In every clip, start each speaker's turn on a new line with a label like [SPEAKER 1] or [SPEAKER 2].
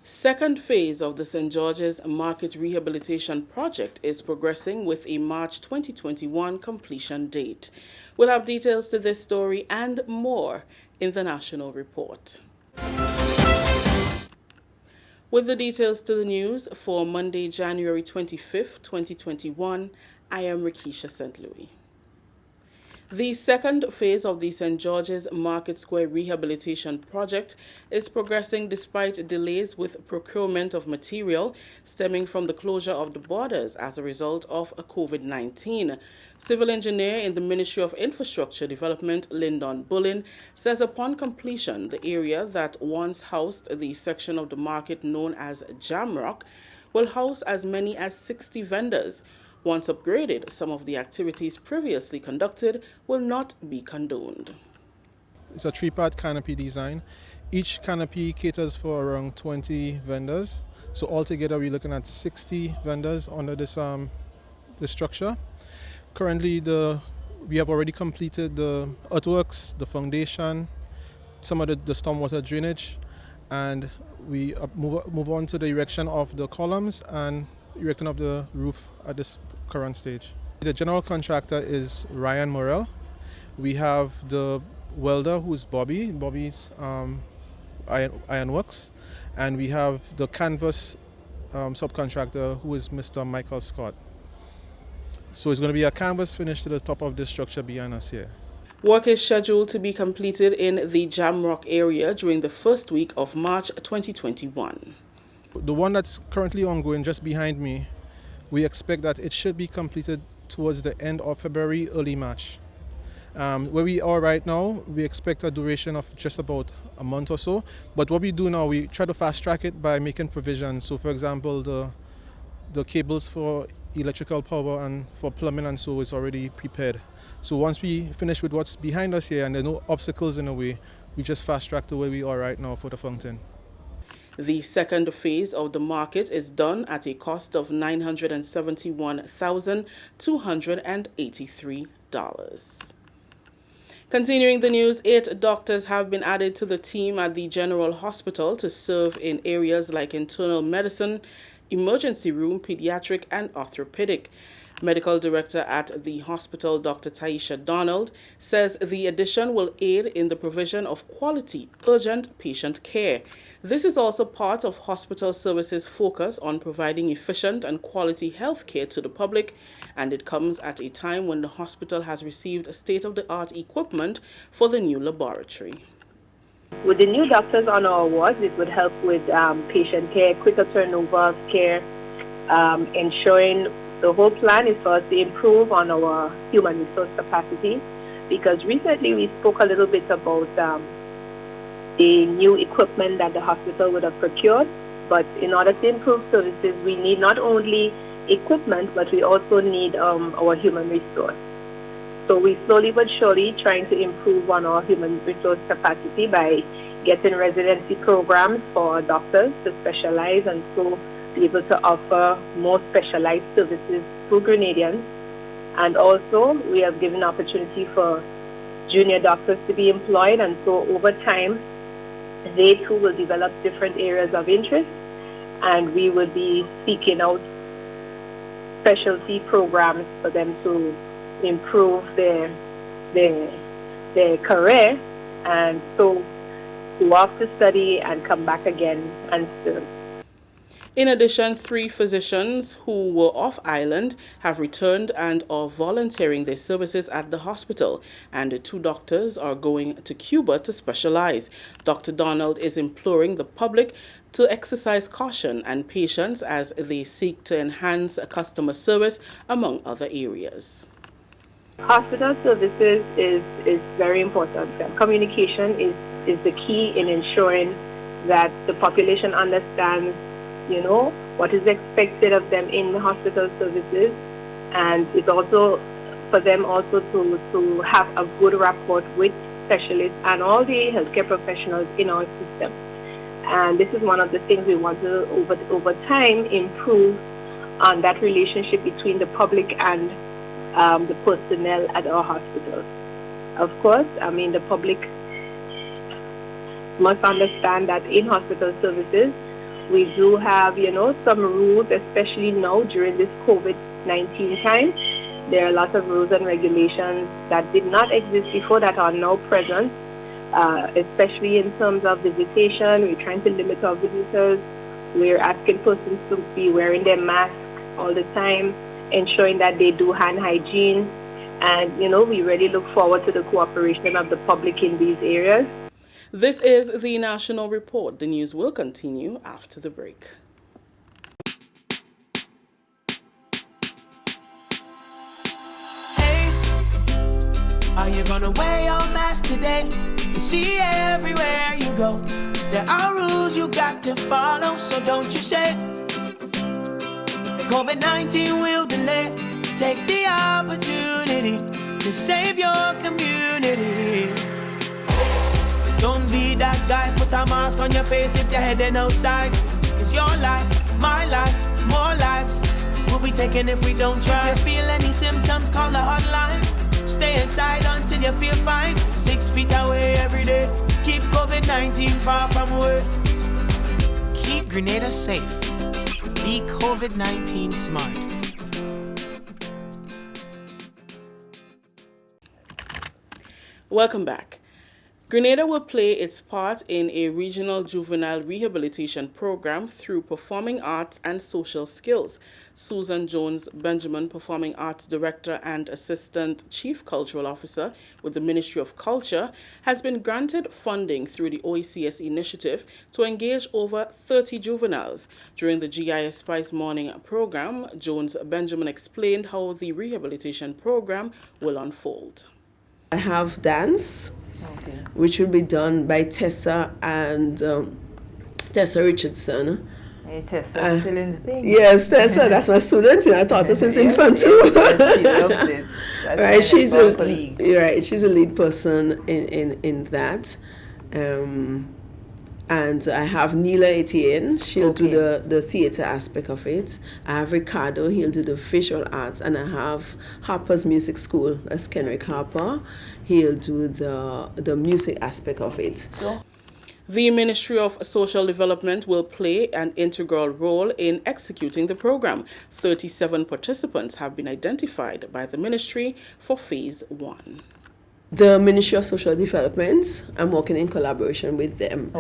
[SPEAKER 1] Second phase of the St. George's Market Rehabilitation Project is progressing with a March 2021 completion date. We'll have details to this story and more in the national report. With the details to the news for Monday, January 25th, 2021, I am Rikisha St. Louis. The second phase of the St. George's Market Square Rehabilitation Project is progressing despite delays with procurement of material stemming from the closure of the borders as a result of COVID-19. Civil engineer in the Ministry of Infrastructure Development, Lyndon Bullen, says upon completion, the area that once housed the section of the market known as Jamrock will house as many as 60 vendors. Once upgraded, some of the activities previously conducted will not be condoned.
[SPEAKER 2] It's a three-part canopy design. Each canopy caters for around 20 vendors. So altogether, we're looking at 60 vendors under this structure. Currently, we have already completed the earthworks, the foundation, some of the stormwater drainage, and we move on to the erection of the columns and erecting of the roof at this current stage. The general contractor is Ryan Morel. We have the welder, who's Bobby's Ironworks, and we have the canvas subcontractor, who is Mr. Michael Scott. So it's going to be a canvas finish to the top of this structure behind us here.
[SPEAKER 1] Work is scheduled to be completed in the Jamrock area during the first week of March 2021.
[SPEAKER 2] The one that's currently ongoing just behind me, we expect that it should be completed towards the end of February, early March. Where we are right now, we expect a duration of just about a month or so. But what we do now, we try to fast track it by making provisions. So for example, the cables for electrical power and for plumbing and so is already prepared. So once we finish with what's behind us here and there are no obstacles in the way, we just fast track to where we are right now for the fountain.
[SPEAKER 1] The second phase of the market is done at a cost of $971,283. Continuing the news, 8 doctors have been added to the team at the General Hospital to serve in areas like internal medicine, emergency room, pediatric, and orthopedic. Medical Director at the hospital, Dr. Taisha Donald, says the addition will aid in the provision of quality, urgent patient care. This is also part of hospital services' focus on providing efficient and quality health care to the public, and it comes at a time when the hospital has received state-of-the-art equipment for the new laboratory.
[SPEAKER 3] With the new doctors on our wards, it would help with patient care, quicker turnover of care, ensuring the whole plan is for us to improve on our human resource capacity, because recently we spoke a little bit about the new equipment that the hospital would have procured. But in order to improve services, we need not only equipment, but we also need our human resource. So we slowly but surely trying to improve on our human resource capacity by getting residency programs for doctors to specialize and so be able to offer more specialized services to Grenadians. And also we have given opportunity for junior doctors to be employed, and so over time they too will develop different areas of interest, and we will be seeking out specialty programs for them to improve their career, and so go off to study and come back again and serve.
[SPEAKER 1] In addition, 3 physicians who were off island have returned and are volunteering their services at the hospital, and 2 doctors are going to Cuba to specialize. Dr. Donald is imploring the public to exercise caution and patience as they seek to enhance customer service, among other areas.
[SPEAKER 3] Hospital services is very important. Communication is the key in ensuring that the population understands what is expected of them in the hospital services, and it's also for them also to have a good rapport with specialists and all the healthcare professionals in our system. And this is one of the things we want to over time improve on that relationship between the public and the personnel at our hospitals. Of course, the public must understand that in hospital services, We do have, some rules, especially now during this COVID-19 time. There are a lot of rules and regulations that did not exist before that are now present, especially in terms of visitation. We're trying to limit our visitors. We're asking persons to be wearing their masks all the time, ensuring that they do hand hygiene. And, we really look forward to the cooperation of the public in these areas.
[SPEAKER 1] This is the National Report. The news will continue after the break.
[SPEAKER 4] Are you gonna wear your mask today? You see everywhere you go. There are rules you got to follow, so don't you say COVID-19 will delay. Take the opportunity to save your community. Don't be that guy, put a mask on your face if you're heading outside. It's your life, my life, more lives will be taken if we don't try. If you feel any symptoms, call the hotline. Stay inside until you feel fine. 6 feet away every day. Keep COVID-19 far from away. Keep Grenada safe. Be COVID-19 smart.
[SPEAKER 1] Welcome back. Grenada will play its part in a regional juvenile rehabilitation program through performing arts and social skills. Susan Jones-Benjamin, Performing Arts Director and Assistant Chief Cultural Officer with the Ministry of Culture, has been granted funding through the OECS initiative to engage over 30 juveniles. During the GIS Spice Morning program, Jones-Benjamin explained how the rehabilitation program will unfold.
[SPEAKER 5] I have dance, which will be done by Tessa and Tessa Richardson.
[SPEAKER 6] Hey, Tessa, still in the thing.
[SPEAKER 5] Yes, Tessa, that's my student. I taught her since infant too.
[SPEAKER 6] Yes, she loves it. That's
[SPEAKER 5] right, she's a lead person in that. And I have Neela Etienne, she'll do the theatre aspect of it. I have Ricardo, he'll do the visual arts. And I have Harper's Music School, that's Kenrick Harper. He'll do the music aspect of it.
[SPEAKER 1] The Ministry of Social Development will play an integral role in executing the program. 37 participants have been identified by the ministry for Phase 1.
[SPEAKER 5] The Ministry of Social Development, I'm working in collaboration with them.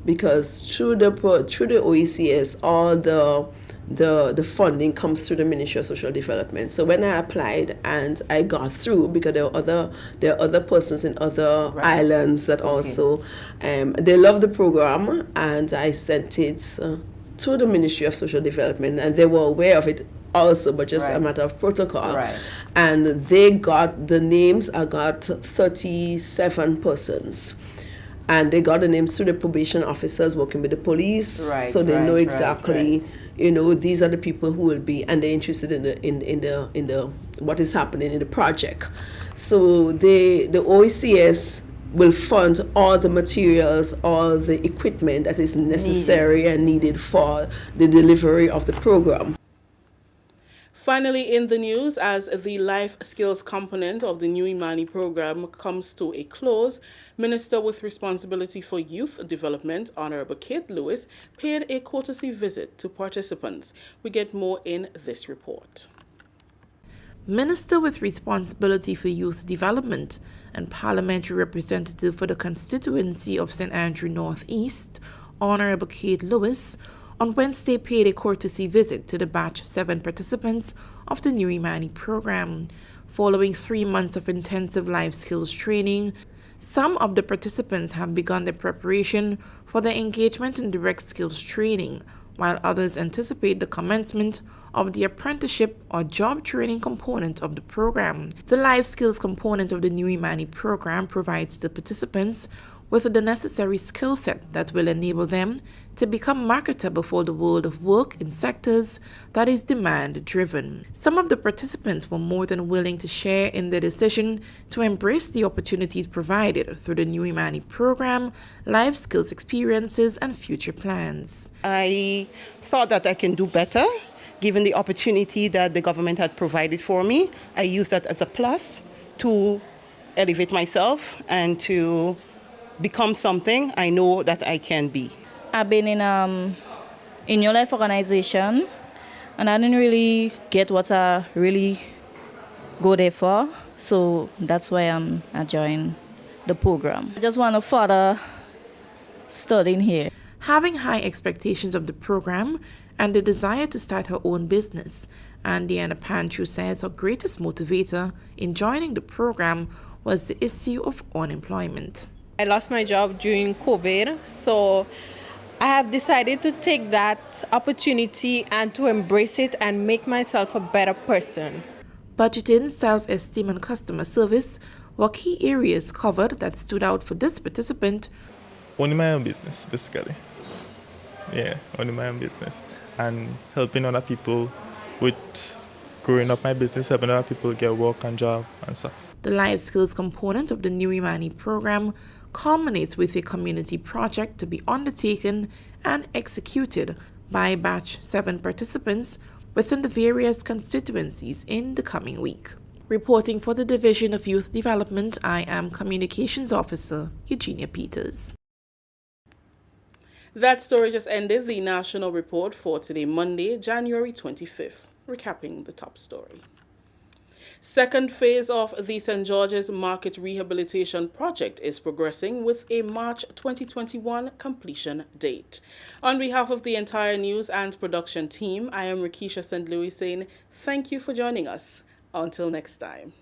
[SPEAKER 5] Because through the OECS, all the funding comes through the Ministry of Social Development. So when I applied and I got through, because there are other persons in other islands that also they love the program, and I sent it to the Ministry of Social Development, and they were aware of it also, but just a matter of protocol. And they got the names. I got 37 persons. And they got the names through the probation officers working with the police, so they know exactly, these are the people who will be, and they're interested in the what is happening in the project. So the OECS will fund all the materials, all the equipment that is necessary and needed for the delivery of the program.
[SPEAKER 1] Finally, in the news, as the life skills component of the New Imani program comes to a close, Minister with Responsibility for Youth Development, Honorable Kate Lewis, paid a courtesy visit to participants. We get more in this report.
[SPEAKER 7] Minister with Responsibility for Youth Development and Parliamentary Representative for the constituency of St. Andrew North East, Honorable Kate Lewis, on Wednesday paid a courtesy visit to the Batch 7 participants of the New Imani program. Following 3 months of intensive life skills training, some of the participants have begun their preparation for their engagement in direct skills training, while others anticipate the commencement of the apprenticeship or job training component of the program. The life skills component of the New Imani program provides the participants with the necessary skill set that will enable them to become marketable for the world of work in sectors that is demand-driven. Some of the participants were more than willing to share in their decision to embrace the opportunities provided through the New Imani program, life skills experiences, and future plans.
[SPEAKER 8] I thought that I can do better, given the opportunity that the government had provided for me. I used that as a plus to elevate myself and to become something I know that I can be.
[SPEAKER 9] I've been in Your Life organization, and I didn't really get what I really go there for. So that's why I joined the program. I just want to further studying here.
[SPEAKER 7] Having high expectations of the program and the desire to start her own business, Andiana Panchu says her greatest motivator in joining the program was the issue of unemployment.
[SPEAKER 10] I lost my job during COVID, so I have decided to take that opportunity and to embrace it and make myself a better person.
[SPEAKER 7] Budgeting, self-esteem, and customer service were key areas covered that stood out for this participant.
[SPEAKER 11] Only my own business, basically. Yeah, only my own business. And helping other people with growing up my business, helping other people get work and job and stuff.
[SPEAKER 7] The life skills component of the New Imani program culminates with a community project to be undertaken and executed by batch 7 participants within the various constituencies in the coming week. Reporting for the Division of Youth Development, I am Communications Officer Eugenia Peters.
[SPEAKER 1] That story just ended the national report for today, Monday, January 25th. Recapping the top story. Second phase of the St. George's Market Rehabilitation Project is progressing with a March 2021 completion date. On behalf of the entire news and production team, I am Rakisha St. Louis saying thank you for joining us. Until next time.